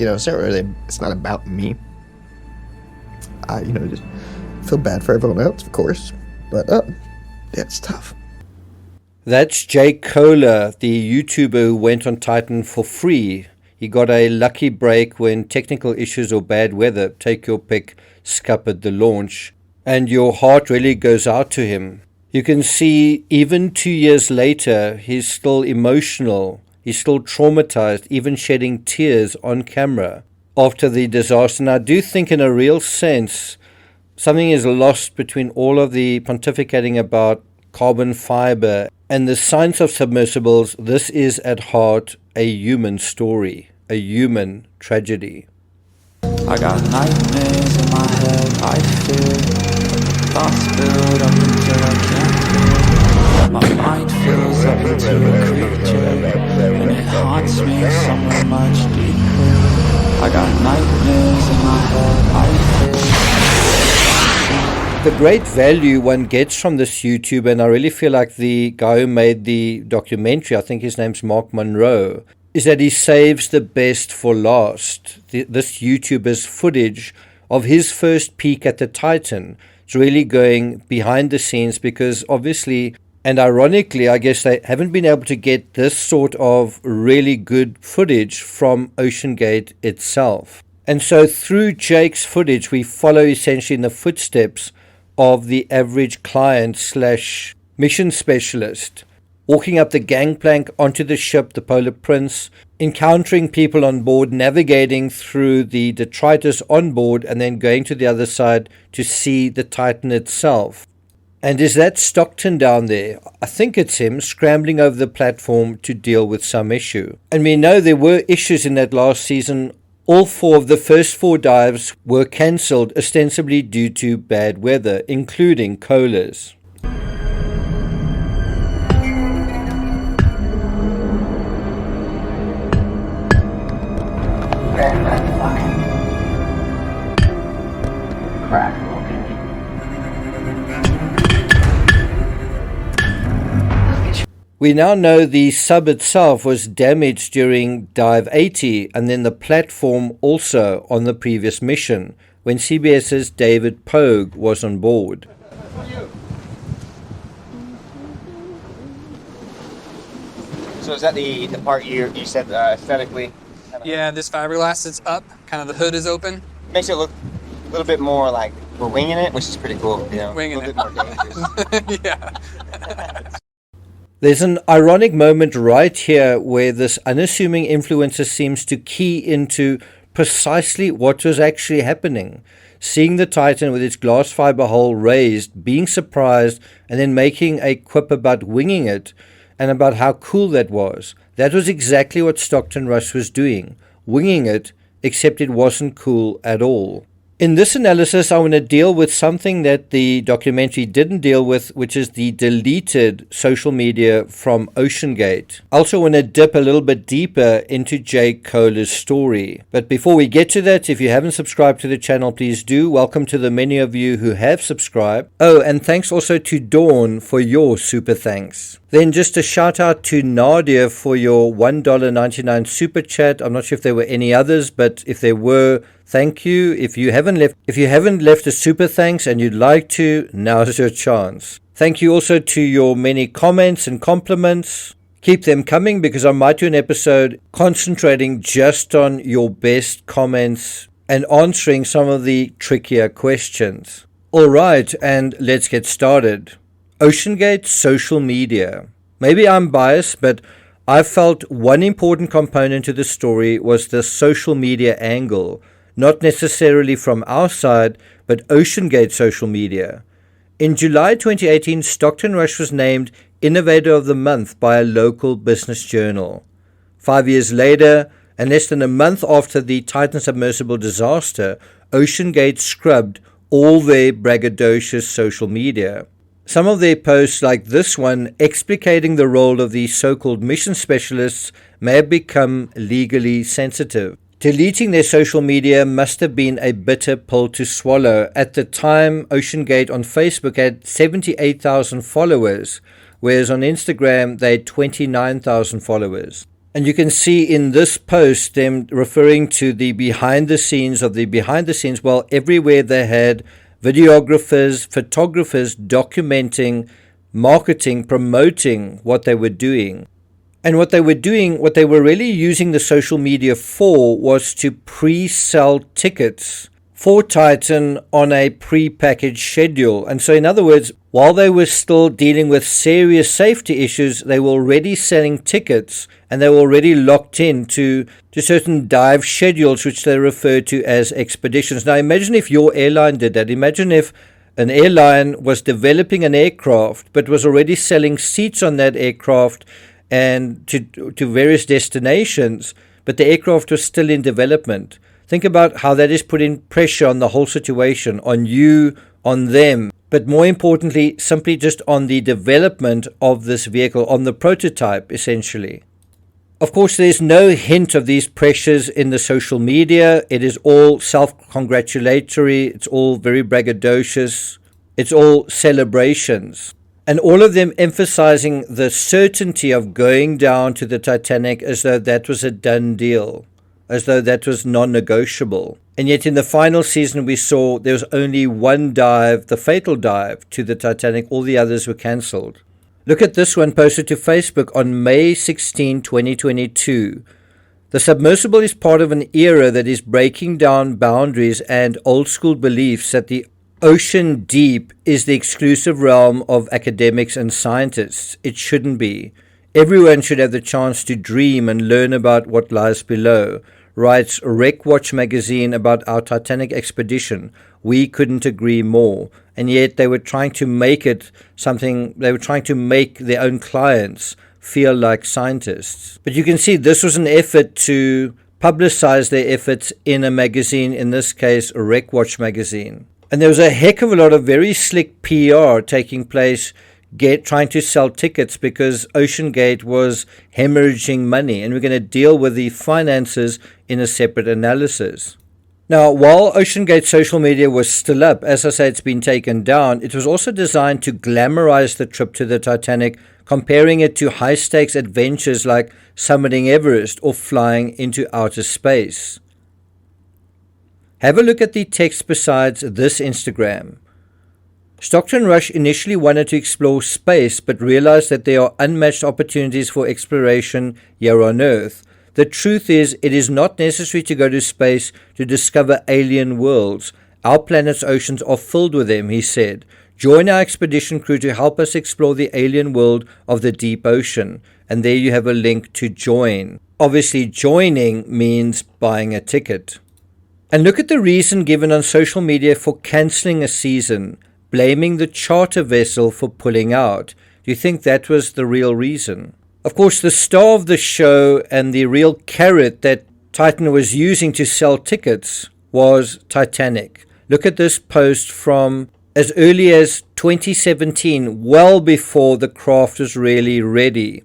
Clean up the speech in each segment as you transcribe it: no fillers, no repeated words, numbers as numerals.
it's not about me. I, just feel bad for everyone else, of course. But, yeah, it's tough. That's Jake Kohler, the YouTuber who went on Titan for free. He got a lucky break when technical issues or bad weather, take your pick, scuppered the launch. And your heart really goes out to him. You can see even 2 years later, he's still emotional. He's still traumatized, even shedding tears on camera after the disaster. And I do think in a real sense, something is lost between all of the pontificating about carbon fiber and the science of submersibles. This is at heart a human story, a human tragedy. I got nightmares in my head, I fear. Thoughts build up until I can't. My mind fills up into a creature, and it haunts me somewhere much deeper. I got nightmares in my head, I fear. The great value one gets from this YouTube, and I really feel like the guy who made the documentary, I think his name's Mark Monroe, is that he saves the best for last. This YouTuber's footage of his first peek at the Titan. It's really going behind the scenes because obviously and ironically, I guess they haven't been able to get this sort of really good footage from OceanGate itself. And so through Jake's footage, we follow essentially in the footsteps of the average client slash mission specialist, walking up the gangplank onto the ship, the Polar Prince, encountering people on board, navigating through the detritus on board, and then going to the other side to see the Titan itself. And is that Stockton down there? I think it's him scrambling over the platform to deal with some issue. And we know there were issues in that last season. All 4 of the first 4 dives were cancelled, ostensibly due to bad weather, including Kohler's. We now know the sub itself was damaged during Dive 80 and then the platform also on the previous mission when CBS's David Pogue was on board. So is that the part you said aesthetically? Yeah, this fiberglass is up, kind of the hood is open. Makes it look a little bit more like we're winging it, which is pretty cool. You know, winging it. Yeah. There's an ironic moment right here where this unassuming influencer seems to key into precisely what was actually happening. Seeing the Titan with its glass fiber hull raised, being surprised, and then making a quip about winging it and about how cool that was. That was exactly what Stockton Rush was doing, winging it, except it wasn't cool at all. In this analysis, I want to deal with something that the documentary didn't deal with, which is the deleted social media from OceanGate. I also want to dip a little bit deeper into Jake Kohler's story. But before we get to that, if you haven't subscribed to the channel, please do. Welcome to the many of you who have subscribed. Oh, and thanks also to Dawn for your super thanks. Then just a shout out to Nadia for your $1.99 super chat. I'm not sure if there were any others, but if there were, thank you. If you haven't left a super thanks and you'd like to, now's your chance. Thank you also to your many comments and compliments. Keep them coming because I might do an episode concentrating just on your best comments and answering some of the trickier questions. All right, and let's get started. OceanGate social media. Maybe I'm biased, but I felt one important component to the story was the social media angle, not necessarily from our side, but OceanGate social media. In July 2018, Stockton Rush was named Innovator of the Month by a local business journal. 5 years later, and less than a month after the Titan submersible disaster, OceanGate scrubbed all their braggadocious social media. Some of their posts, like this one, explicating the role of the so-called mission specialists, may have become legally sensitive. Deleting their social media must have been a bitter pill to swallow. At the time, OceanGate on Facebook had 78,000 followers, whereas on Instagram they had 29,000 followers. And you can see in this post them referring to the behind the scenes of the behind the scenes. Well, everywhere they had videographers, photographers documenting, marketing, promoting what they were doing. And what they were doing, what they were really using the social media for, was to pre-sell tickets for Titan on a pre-packaged schedule. And so in other words, while they were still dealing with serious safety issues, they were already selling tickets and they were already locked in to certain dive schedules, which they refer to as expeditions. Now imagine if your airline did that. Imagine if an airline was developing an aircraft but was already selling seats on that aircraft and to various destinations, but the aircraft was still in development. Think about how that is putting pressure on the whole situation, on you, on them, but more importantly, simply just on the development of this vehicle, on the prototype, essentially. Of course, there's no hint of these pressures in the social media. It is all self-congratulatory. It's all very braggadocious. It's all celebrations. And all of them emphasizing the certainty of going down to the Titanic as though that was a done deal, as though that was non-negotiable. And yet in the final season we saw there was only one dive, the fatal dive, to the Titanic. All the others were cancelled. Look at this one posted to Facebook on May 16, 2022. The submersible is part of an era that is breaking down boundaries and old school beliefs that the ocean deep is the exclusive realm of academics and scientists. It shouldn't be. Everyone should have the chance to dream and learn about what lies below, writes Wreck Watch magazine about our Titanic expedition. We couldn't agree more. And yet they were trying to make it something, they were trying to make their own clients feel like scientists. But you can see this was an effort to publicize their efforts in a magazine, in this case, Wreck Watch magazine. And there was a heck of a lot of very slick PR taking place, trying to sell tickets because OceanGate was hemorrhaging money. And we're going to deal with the finances in a separate analysis. Now, while OceanGate social media was still up, as I say, it's been taken down, it was also designed to glamorize the trip to the Titanic, comparing it to high-stakes adventures like summiting Everest or flying into outer space. Have a look at the text besides this Instagram. Stockton Rush initially wanted to explore space but realized that there are unmatched opportunities for exploration here on Earth. The truth is, it is not necessary to go to space to discover alien worlds. Our planet's oceans are filled with them, he said. Join our expedition crew to help us explore the alien world of the deep ocean. And there you have a link to join. Obviously, joining means buying a ticket. And look at the reason given on social media for cancelling a season, blaming the charter vessel for pulling out. Do you think that was the real reason? Of course, the star of the show and the real carrot that Titan was using to sell tickets was Titanic. Look at this post from as early as 2017, well before the craft was really ready.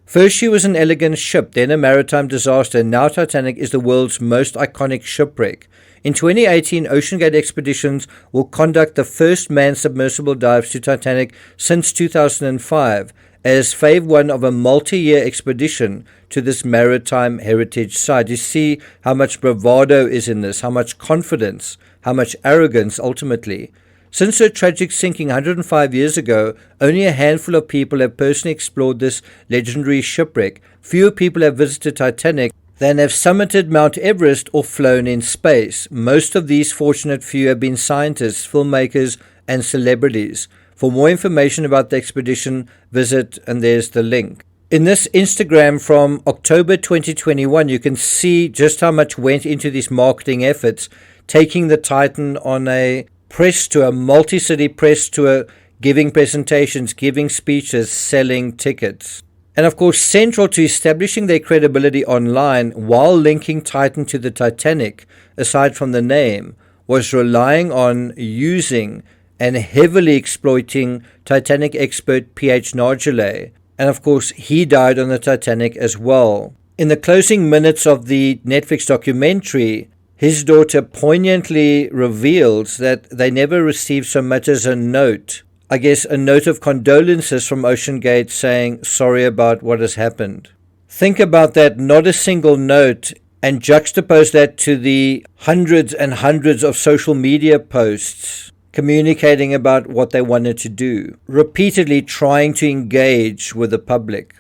First she was an elegant ship, then a maritime disaster, and now Titanic is the world's most iconic shipwreck. In 2018, OceanGate Expeditions will conduct the first manned submersible dives to Titanic since 2005, as phase one of a multi-year expedition to this maritime heritage site. You see how much bravado is in this, how much confidence, how much arrogance ultimately. Since her tragic sinking 105 years ago, only a handful of people have personally explored this legendary shipwreck. Fewer people have visited Titanic than have summited Mount Everest or flown in space. Most of these fortunate few have been scientists, filmmakers, and celebrities. For more information about the expedition, visit, and there's the link. In this Instagram from October 2021, you can see just how much went into these marketing efforts, taking the Titan on a press tour, multi-city press tour, giving presentations, giving speeches, selling tickets. And of course, central to establishing their credibility online while linking Titan to the Titanic, aside from the name, was relying on using and heavily exploiting Titanic expert P.H. Nargile. And of course, he died on the Titanic as well. In the closing minutes of the Netflix documentary, his daughter poignantly reveals that they never received so much as a note. I guess a note of condolences from OceanGate saying sorry about what has happened. Think about that, not a single note, and juxtapose that to the hundreds and hundreds of social media posts communicating about what they wanted to do, repeatedly trying to engage with the public.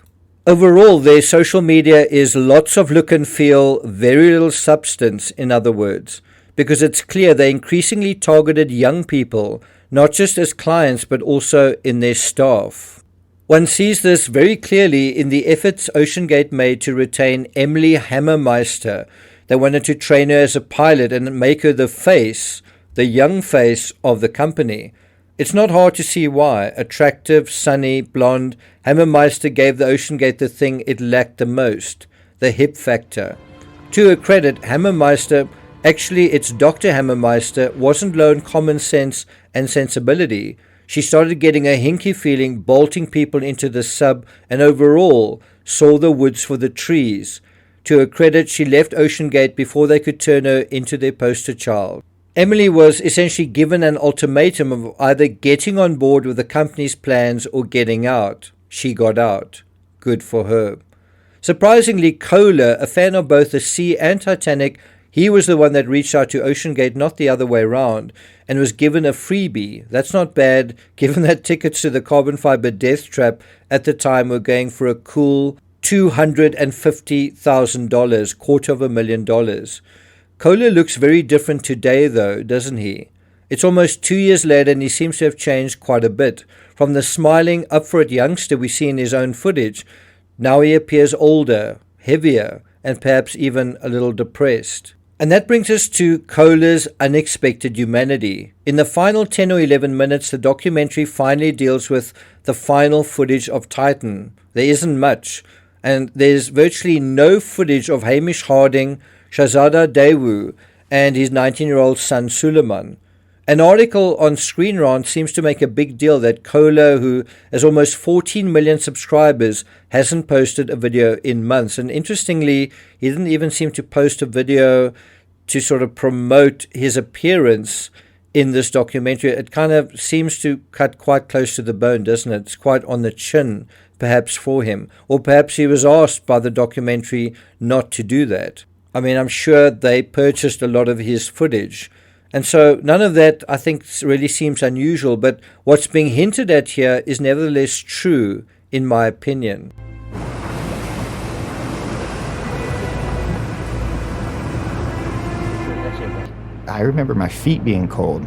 Overall, their social media is lots of look and feel, very little substance, in other words, because it's clear they increasingly targeted young people, not just as clients, but also in their staff. One sees this very clearly in the efforts OceanGate made to retain Emily Hammermeister. They wanted to train her as a pilot and make her the face, the young face of the company. It's not hard to see why. Attractive, sunny, blonde, Hammermeister gave the OceanGate the thing it lacked the most, the hip factor. To her credit, Hammermeister, actually it's Dr. Hammermeister, wasn't low in common sense and sensibility. She started getting a hinky feeling, bolting people into the sub, and overall saw the woods for the trees. To her credit, she left OceanGate before they could turn her into their poster child. Emily was essentially given an ultimatum of either getting on board with the company's plans or getting out. She got out. Good for her. Surprisingly, Kohler, a fan of both the Sea and Titanic, he was the one that reached out to OceanGate, not the other way around, and was given a freebie. That's not bad, given that tickets to the carbon fiber death trap at the time were going for a cool $250,000, $250,000. Kohler looks very different today, though, doesn't he? It's almost 2 years later, and he seems to have changed quite a bit. From the smiling, up-for-it youngster we see in his own footage, now he appears older, heavier, and perhaps even a little depressed. And that brings us to Kohler's unexpected humanity. In the final 10 or 11 minutes, the documentary finally deals with the final footage of Titan. There isn't much, and there's virtually no footage of Hamish Harding, Shahzada Daewoo, and his 19-year-old son Suleiman. An article on Screen Rant seems to make a big deal that Kohler, who has almost 14 million subscribers, hasn't posted a video in months. And interestingly, he didn't even seem to post a video to sort of promote his appearance in this documentary. It kind of seems to cut quite close to the bone, doesn't it? It's quite on the chin, perhaps, for him. Or perhaps he was asked by the documentary not to do that. I mean, I'm sure they purchased a lot of his footage. And so none of that, I think, really seems unusual. But what's being hinted at here is nevertheless true, in my opinion. I remember my feet being cold.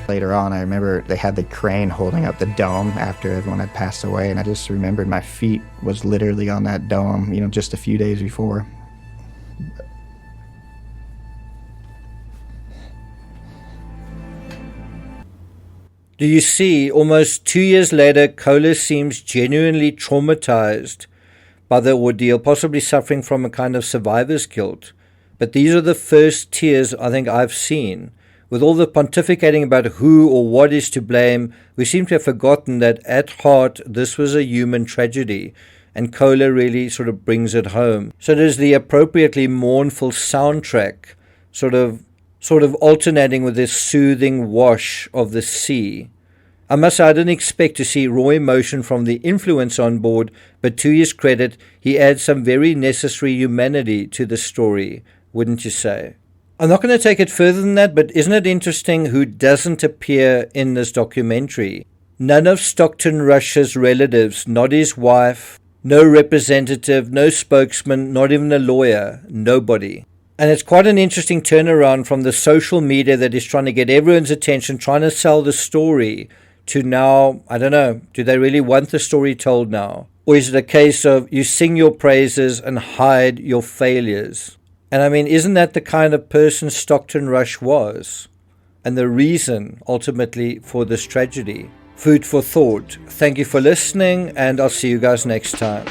Later on, I remember they had the crane holding up the dome after everyone had passed away, and I just remembered my feet was literally on that dome, just a few days before. Do you see, almost 2 years later, Kohler seems genuinely traumatized by the ordeal, possibly suffering from a kind of survivor's guilt. But these are the first tears I think I've seen. With all the pontificating about who or what is to blame, we seem to have forgotten that at heart this was a human tragedy, and Kohler really sort of brings it home. So there's the appropriately mournful soundtrack, sort of alternating with this soothing wash of the sea. I must say I didn't expect to see raw emotion from the influence on board, but to his credit, he adds some very necessary humanity to the story, wouldn't you say? I'm not going to take it further than that, but isn't it interesting who doesn't appear in this documentary? None of Stockton Rush's relatives, not his wife, no representative, no spokesman, not even a lawyer, nobody. And it's quite an interesting turnaround from the social media that is trying to get everyone's attention, trying to sell the story, to now, I don't know, do they really want the story told now? Or is it a case of you sing your praises and hide your failures? And I mean, isn't that the kind of person Stockton Rush was? And the reason, ultimately, for this tragedy? Food for thought. Thank you for listening, and I'll see you guys next time.